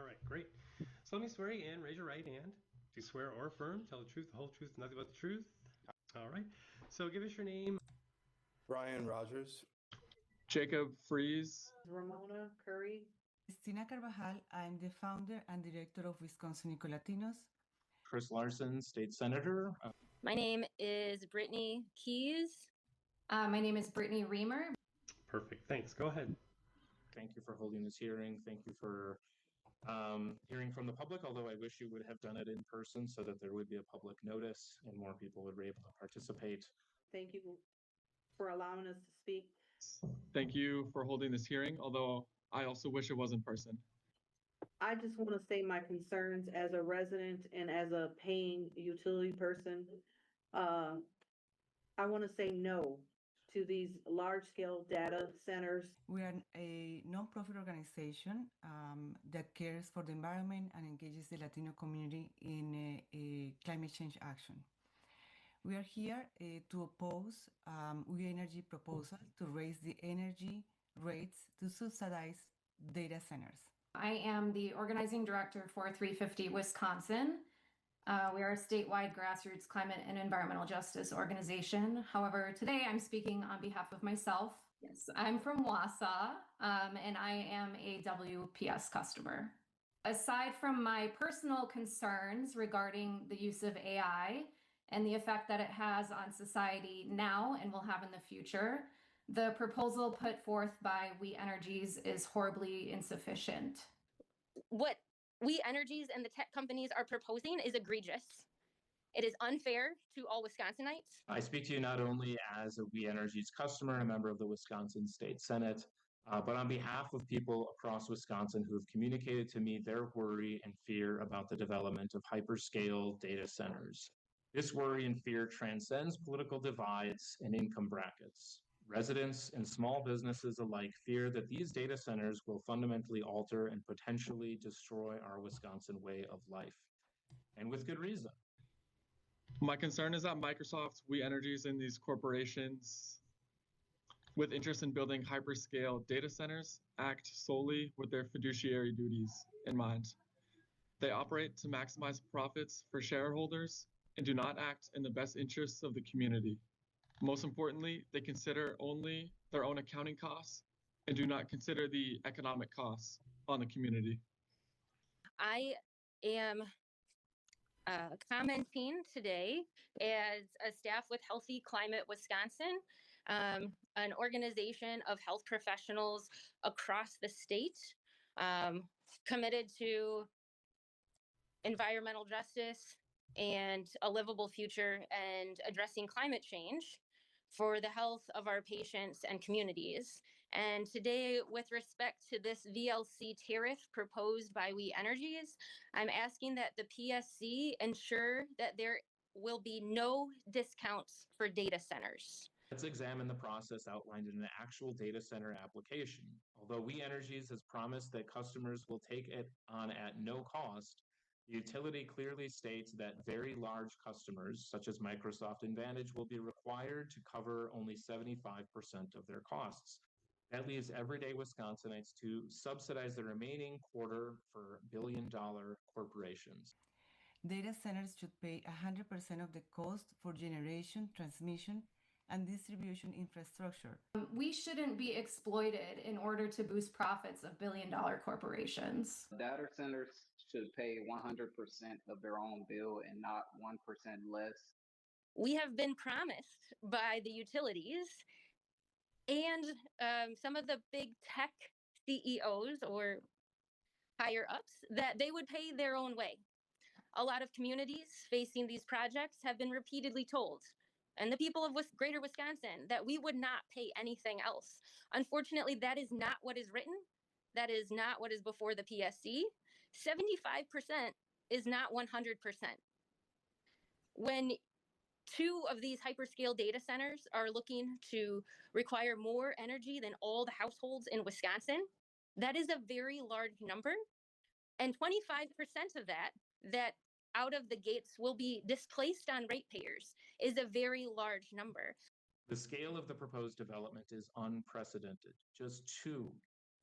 All right, great. So let me swear you in. Raise your right hand. Do you swear or affirm? Tell the truth, the whole truth, nothing but the truth. All right. So give us your name. Brian Rogers. Jacob Fries. Ramona Curry. Cristina Carvajal. I'm the founder and director of Wisconsin Ecolatinos. Chris Larson, State Senator. My name is Brittany Keys. My name is Brittany Reamer. Perfect. Thanks. Go ahead. Thank you for holding this hearing. Thank you for hearing from the public, although I wish you would have done it in person so that there would be a public notice and more people would be able to participate. Thank you for allowing us to speak. Thank you for holding this hearing, although I also wish it was in person. I just want to say my concerns as a resident and as a paying utility person. I want to say no to these large-scale data centers. We are a non-profit organization that cares for the environment and engages the Latino community in a climate change action. We are here to oppose We Energy proposal to raise the energy rates to subsidize data centers. I am the organizing director for 350 Wisconsin. We are a statewide grassroots climate and environmental justice organization. However, today I'm speaking on behalf of myself. Yes, I'm from Wausau, and I am a WPS customer. Aside from my personal concerns regarding the use of AI and the effect that it has on society now and will have in the future, the proposal put forth by We Energies is horribly insufficient. What We Energies and the tech companies are proposing is egregious. It is unfair to all Wisconsinites. I speak to you not only as a We Energies customer and a member of the Wisconsin State Senate, but on behalf of people across Wisconsin who have communicated to me their worry and fear about the development of hyperscale data centers. This worry and fear transcends political divides and income brackets. Residents and small businesses alike fear that these data centers will fundamentally alter and potentially destroy our Wisconsin way of life, and with good reason. My concern is that Microsoft, We Energies, and these corporations with interest in building hyperscale data centers act solely with their fiduciary duties in mind. They operate to maximize profits for shareholders and do not act in the best interests of the community. Most importantly, they consider only their own accounting costs and do not consider the economic costs on the community. I am commenting today as a staff with Healthy Climate Wisconsin, an organization of health professionals across the state, committed to environmental justice and a livable future and addressing climate change for the health of our patients and communities. And today, with respect to this VLC tariff proposed by We Energies, I'm asking that the PSC ensure that there will be no discounts for data centers. Let's examine the process outlined in an actual data center application. Although We Energies has promised that customers will take it on at no cost, the utility clearly states that very large customers, such as Microsoft and Vantage, will be required to cover only 75% of their costs. That leaves everyday Wisconsinites to subsidize the remaining quarter for billion-dollar corporations. Data centers should pay 100% of the cost for generation, transmission, and distribution infrastructure. We shouldn't be exploited in order to boost profits of billion-dollar corporations. Data centers should pay 100% of their own bill and not 1% less. We have been promised by the utilities and some of the big tech CEOs or higher ups that they would pay their own way. A lot of communities facing these projects have been repeatedly told, and the people of greater Wisconsin, that we would not pay anything else. Unfortunately, that is not what is written. That is not what is before the PSC. 75% is not 100%. When two of these hyperscale data centers are looking to require more energy than all the households in Wisconsin, that is a very large number. And 25% of that out of the gates will be displaced on ratepayers is a very large number. The scale of the proposed development is unprecedented. Just two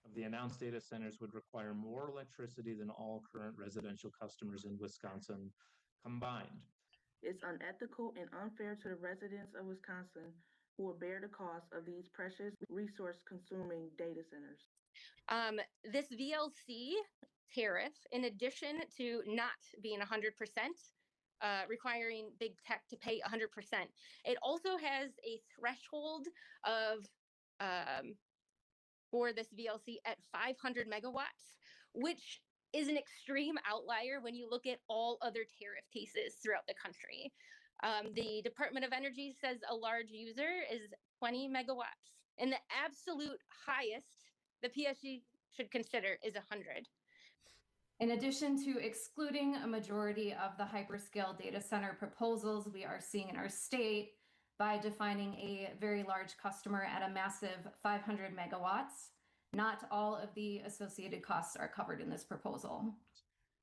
of the announced data centers would require more electricity than all current residential customers in Wisconsin combined. It's unethical and unfair to the residents of Wisconsin who will bear the cost of these precious resource-consuming data centers. This VLC tariff, in addition to not being 100%, requiring big tech to pay 100%, it also has a threshold of for this VLC at 500 megawatts, which is an extreme outlier when you look at all other tariff cases throughout the country. The Department of Energy says a large user is 20 megawatts, and the absolute highest the PSC should consider is 100. In addition to excluding a majority of the hyperscale data center proposals we are seeing in our state by defining a very large customer at a massive 500 megawatts, not all of the associated costs are covered in this proposal.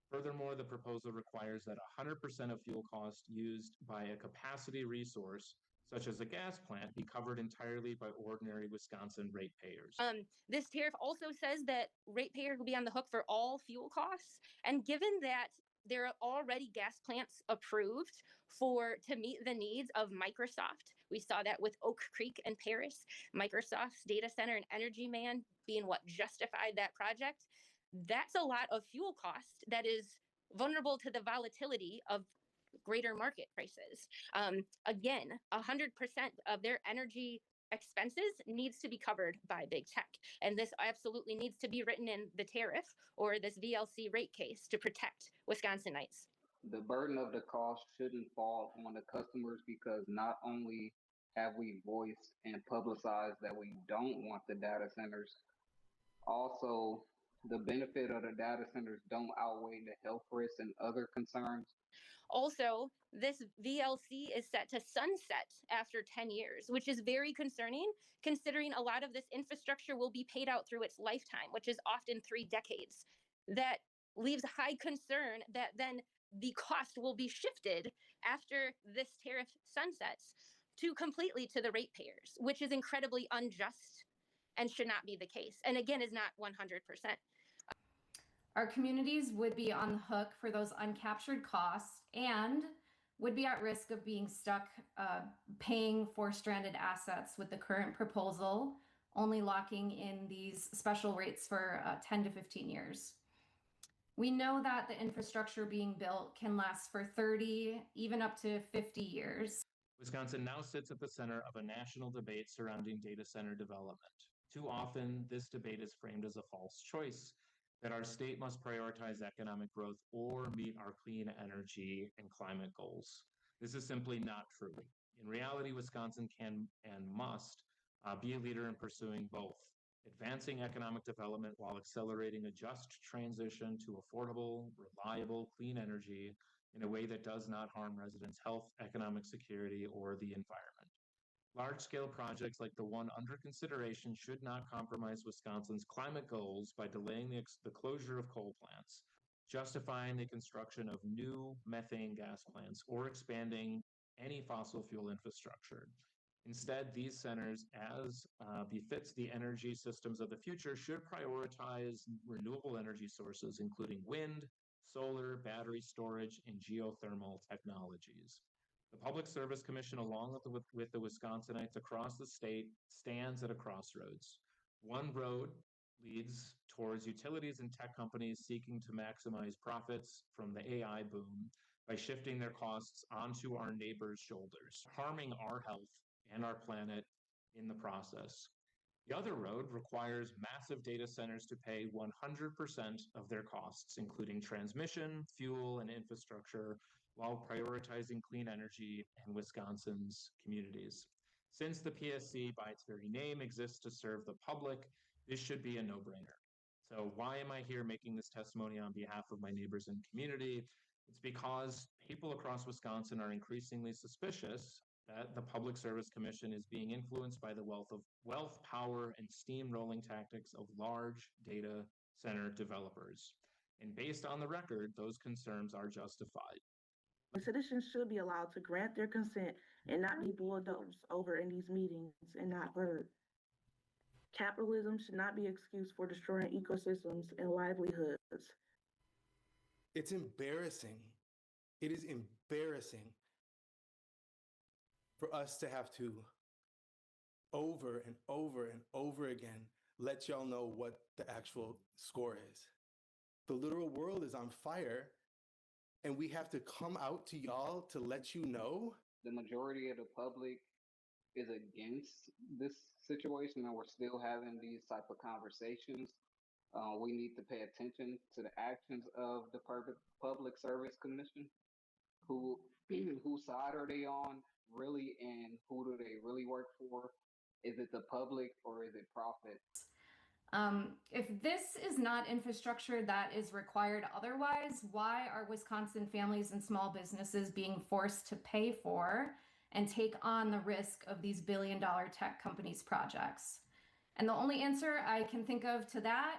Furthermore, the proposal requires that 100% of fuel costs used by a capacity resource, such as a gas plant, be covered entirely by ordinary Wisconsin ratepayers. This tariff also says that ratepayers will be on the hook for all fuel costs. And given that there are already gas plants approved to meet the needs of Microsoft, we saw that with Oak Creek in Paris, Microsoft's data center and energy man being what justified that project. That's a lot of fuel cost that is vulnerable to the volatility of greater market prices. Again, 100% of their energy expenses needs to be covered by big tech. And this absolutely needs to be written in the tariff or this VLC rate case to protect Wisconsinites. The burden of the cost shouldn't fall on the customers because not only have we voiced and publicized that we don't want the data centers, also the benefit of the data centers don't outweigh the health risks and other concerns. Also, this VLC is set to sunset after 10 years, which is very concerning considering a lot of this infrastructure will be paid out through its lifetime, which is often 3 decades. That leaves high concern that then the cost will be shifted after this tariff sunsets completely to the ratepayers, which is incredibly unjust and should not be the case. And again, is not 100%. Our communities would be on the hook for those uncaptured costs and would be at risk of being stuck paying for stranded assets with the current proposal, only locking in these special rates for 10 to 15 years. We know that the infrastructure being built can last for 30, even up to 50 years. Wisconsin now sits at the center of a national debate surrounding data center development. Too often, this debate is framed as a false choice, that our state must prioritize economic growth or meet our clean energy and climate goals. This is simply not true. In reality, Wisconsin can and must be a leader in pursuing both, advancing economic development while accelerating a just transition to affordable, reliable, clean energy in a way that does not harm residents' health, economic security, or the environment. Large-scale projects like the one under consideration should not compromise Wisconsin's climate goals by delaying the closure of coal plants, justifying the construction of new methane gas plants, or expanding any fossil fuel infrastructure. Instead, these centers, as befits the energy systems of the future, should prioritize renewable energy sources, including wind, solar, battery storage, and geothermal technologies. The Public Service Commission, along with the Wisconsinites across the state, stands at a crossroads. One road leads towards utilities and tech companies seeking to maximize profits from the AI boom by shifting their costs onto our neighbors' shoulders, harming our health and our planet in the process. The other road requires massive data centers to pay 100% of their costs, including transmission, fuel, and infrastructure, while prioritizing clean energy in Wisconsin's communities. Since the PSC, by its very name, exists to serve the public, this should be a no-brainer. So why am I here making this testimony on behalf of my neighbors and community? It's because people across Wisconsin are increasingly suspicious that the Public Service Commission is being influenced by the wealth, power, and steamrolling tactics of large data center developers. And based on the record, those concerns are justified. Citizens should be allowed to grant their consent and not be bulldozed over in these meetings and not heard. Capitalism should not be an excuse for destroying ecosystems and livelihoods. It's embarrassing. It is embarrassing for us to have to over and over and over again let y'all know what the actual score is. The literal world is on fire, and we have to come out to y'all to let you know. The majority of the public is against this situation, and we're still having these type of conversations. We need to pay attention to the actions of the Public Service Commission. Whose side are they on really, and who do they really work for? Is it the public or is it profit? If this is not infrastructure that is required otherwise, why are Wisconsin families and small businesses being forced to pay for and take on the risk of these billion-dollar tech companies' projects? And the only answer I can think of to that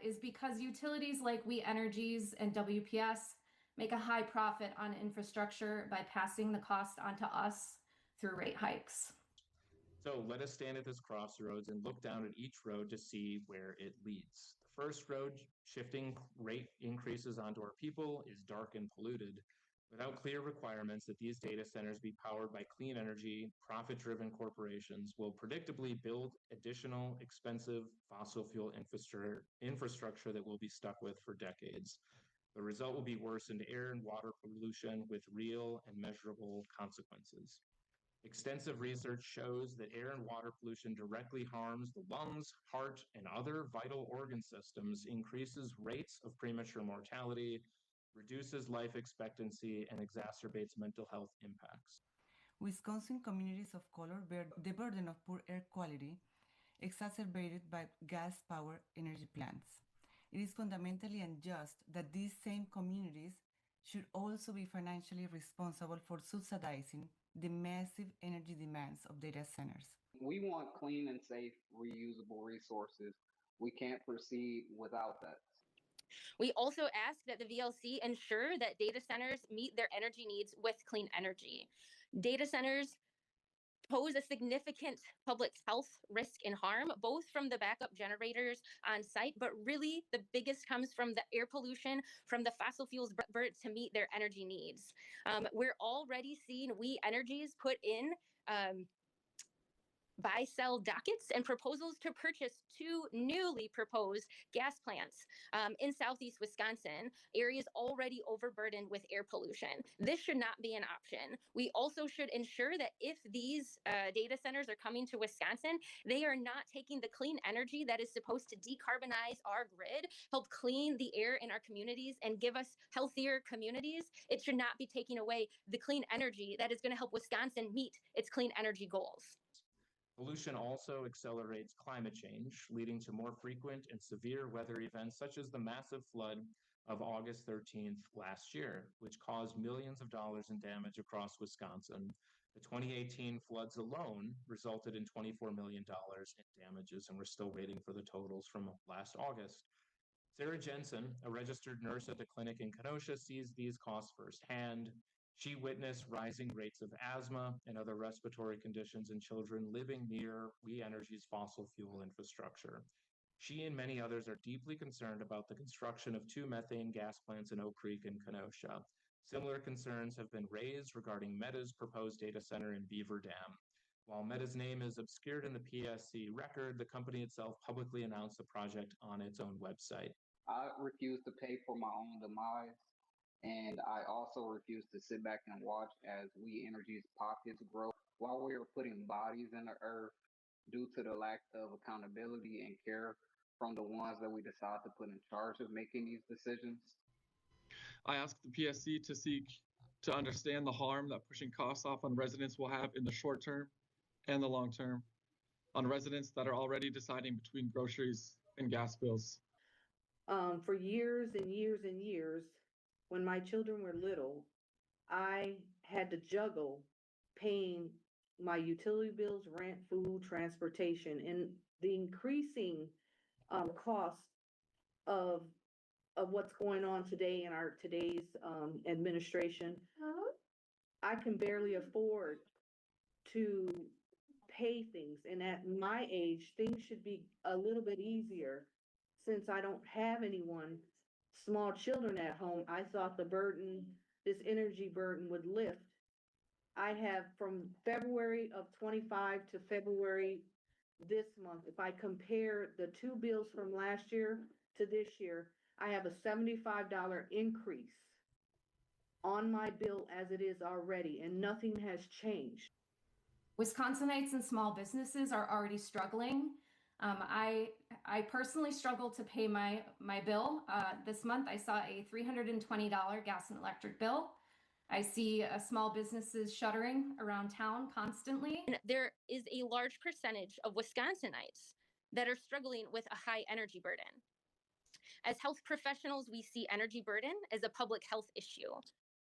is because utilities like We Energies and WPS make a high profit on infrastructure by passing the cost onto us through rate hikes. So let us stand at this crossroads and look down at each road to see where it leads. The first road, shifting rate increases onto our people, is dark and polluted. Without clear requirements that these data centers be powered by clean energy, profit-driven corporations will predictably build additional expensive fossil fuel infrastructure that we'll be stuck with for decades. The result will be worsened air and water pollution with real and measurable consequences. Extensive research shows that air and water pollution directly harms the lungs, heart, and other vital organ systems, increases rates of premature mortality, reduces life expectancy, and exacerbates mental health impacts. Wisconsin communities of color bear the burden of poor air quality, exacerbated by gas-powered energy plants. It is fundamentally unjust that these same communities should also be financially responsible for subsidizing the massive energy demands of data centers. We want clean and safe, reusable resources. We can't proceed without that. We also ask that the VLC ensure that data centers meet their energy needs with clean energy. Data centers pose a significant public health risk and harm, both from the backup generators on site, but really the biggest comes from the air pollution from the fossil fuels burnt to meet their energy needs. We're already seeing We Energies put in buy-sell dockets and proposals to purchase 2 newly proposed gas plants in southeast Wisconsin, areas already overburdened with air pollution. This should not be an option. We also should ensure that if these data centers are coming to Wisconsin, they are not taking the clean energy that is supposed to decarbonize our grid, help clean the air in our communities, and give us healthier communities. It should not be taking away the clean energy that is going to help Wisconsin meet its clean energy goals. Pollution also accelerates climate change, leading to more frequent and severe weather events such as the massive flood of August 13th last year, which caused millions of dollars in damage across Wisconsin. The 2018 floods alone resulted in $24 million in damages, and we're still waiting for the totals from last August. Sarah Jensen, a registered nurse at the clinic in Kenosha, sees these costs firsthand. She witnessed rising rates of asthma and other respiratory conditions in children living near We Energies fossil fuel infrastructure. She and many others are deeply concerned about the construction of 2 methane gas plants in Oak Creek and Kenosha. Similar concerns have been raised regarding Meta's proposed data center in Beaver Dam. While Meta's name is obscured in the PSC record, the company itself publicly announced the project on its own website. I refuse to pay for my own demise, and I also refuse to sit back and watch as We Energies pockets grow while we are putting bodies in the earth due to the lack of accountability and care from the ones that we decide to put in charge of making these decisions. I ask the PSC to seek to understand the harm that pushing costs off on residents will have in the short term and the long term on residents that are already deciding between groceries and gas bills. For years and years and years, when my children were little, I had to juggle paying my utility bills, rent, food, transportation, and the increasing cost of what's going on today in our today's administration. I can barely afford to pay things. And at my age, things should be a little bit easier. Since I don't have anyone, small children at home, I thought this energy burden would lift. I have from February of 25 to February this month, if I compare the two bills from last year to this year, I have a $75 increase on my bill as it is already, and nothing has changed. Wisconsinites and small businesses are already struggling. I personally struggle to pay my bill. This month I saw a $320 gas and electric bill. I see small businesses shuttering around town constantly. And there is a large percentage of Wisconsinites that are struggling with a high energy burden. As health professionals, we see energy burden as a public health issue.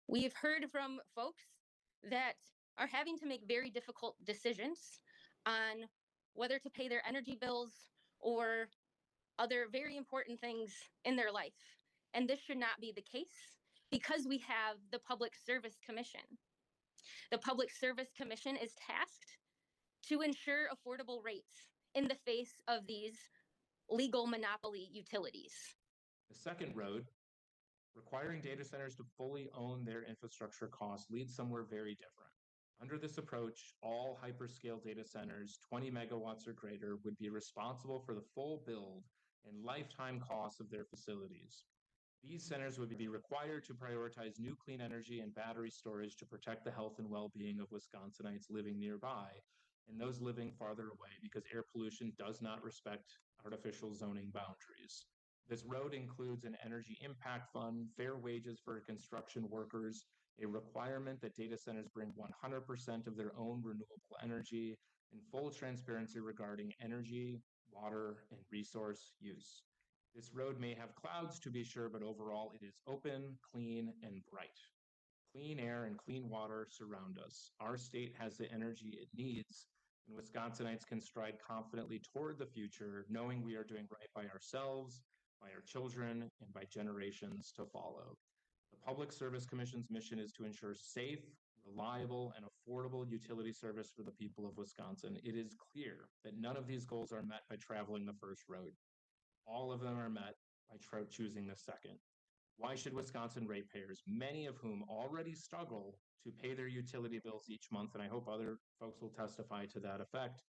We've heard from folks that are having to make very difficult decisions on whether to pay their energy bills or other very important things in their life. And this should not be the case because we have the Public Service Commission. The Public Service Commission is tasked to ensure affordable rates in the face of these legal monopoly utilities. The second road, requiring data centers to fully own their infrastructure costs, leads somewhere very different. Under this approach, all hyperscale data centers, 20 megawatts or greater, would be responsible for the full build and lifetime costs of their facilities. These centers would be required to prioritize new clean energy and battery storage to protect the health and well-being of Wisconsinites living nearby and those living farther away, because air pollution does not respect artificial zoning boundaries. This road includes an energy impact fund, fair wages for construction workers, a requirement that data centers bring 100% of their own renewable energy, and full transparency regarding energy, water, and resource use. This road may have clouds, to be sure, but overall it is open, clean, and bright. Clean air and clean water surround us. Our state has the energy it needs, and Wisconsinites can stride confidently toward the future, knowing we are doing right by ourselves, by our children, and by generations to follow. The Public Service Commission's mission is to ensure safe, reliable, and affordable utility service for the people of Wisconsin. It is clear that none of these goals are met by traveling the first road. All of them are met by choosing the second. Why should Wisconsin ratepayers, many of whom already struggle to pay their utility bills each month, and I hope other folks will testify to that effect,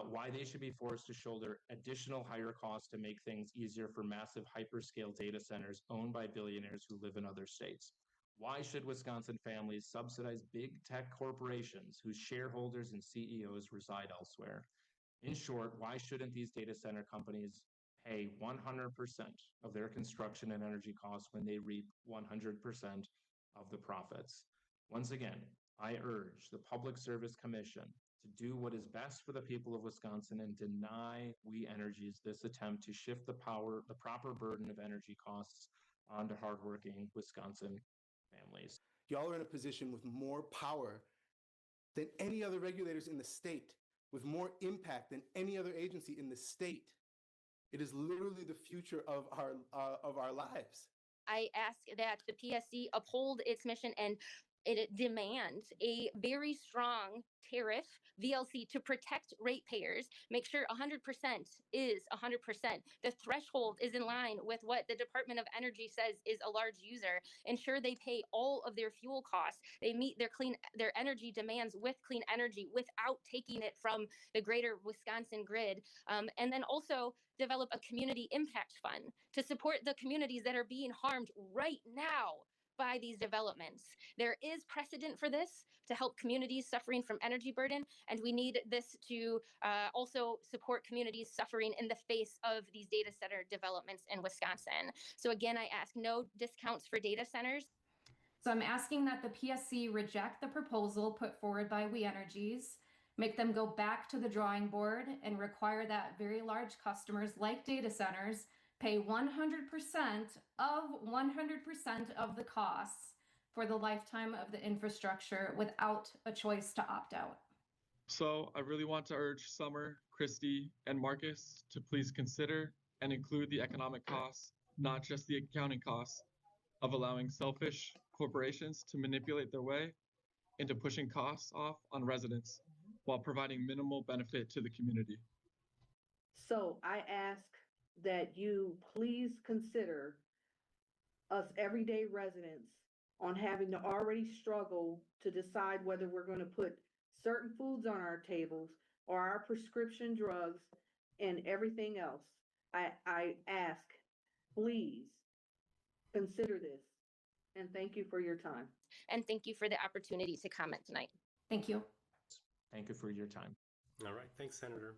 why they should be forced to shoulder additional higher costs to make things easier for massive hyperscale data centers owned by billionaires who live in other states? Why should Wisconsin families subsidize big tech corporations whose shareholders and CEOs reside elsewhere? In short, why shouldn't these data center companies pay 100% of their construction and energy costs when they reap 100% of the profits? Once again, I urge the Public Service Commission to do what is best for the people of Wisconsin and deny We Energies this attempt to shift the proper burden of energy costs onto hardworking Wisconsin families. Y'all are in a position with more power than any other regulators in the state, with more impact than any other agency in the state. It is literally the future of our lives. I ask that the PSC uphold its mission and it demands a very strong tariff VLC to protect ratepayers, make sure 100% is 100%. The threshold is in line with what the Department of Energy says is a large user. Ensure they pay all of their fuel costs. They meet their energy demands with clean energy without taking it from the greater Wisconsin grid. And then also develop a community impact fund to support the communities that are being harmed right now by these developments. There is precedent for this to help communities suffering from energy burden, and we need this to also support communities suffering in the face of these data center developments in Wisconsin. So again, I ask no discounts for data centers. So I'm asking that the PSC reject the proposal put forward by We Energies, make them go back to the drawing board, and require that very large customers like data centers pay 100% of the costs for the lifetime of the infrastructure without a choice to opt out. So I really want to urge Summer, Christy, and Marcus to please consider and include the economic costs, not just the accounting costs, of allowing selfish corporations to manipulate their way into pushing costs off on residents. while providing minimal benefit to the community. So I ask that you please consider us everyday residents on having to already struggle to decide whether we're going to put certain foods on our tables or our prescription drugs and everything else. I ask, please consider this. And thank you for your time. And thank you for the opportunity to comment tonight. Thank you. Thank you for your time. All right. Thanks, Senator.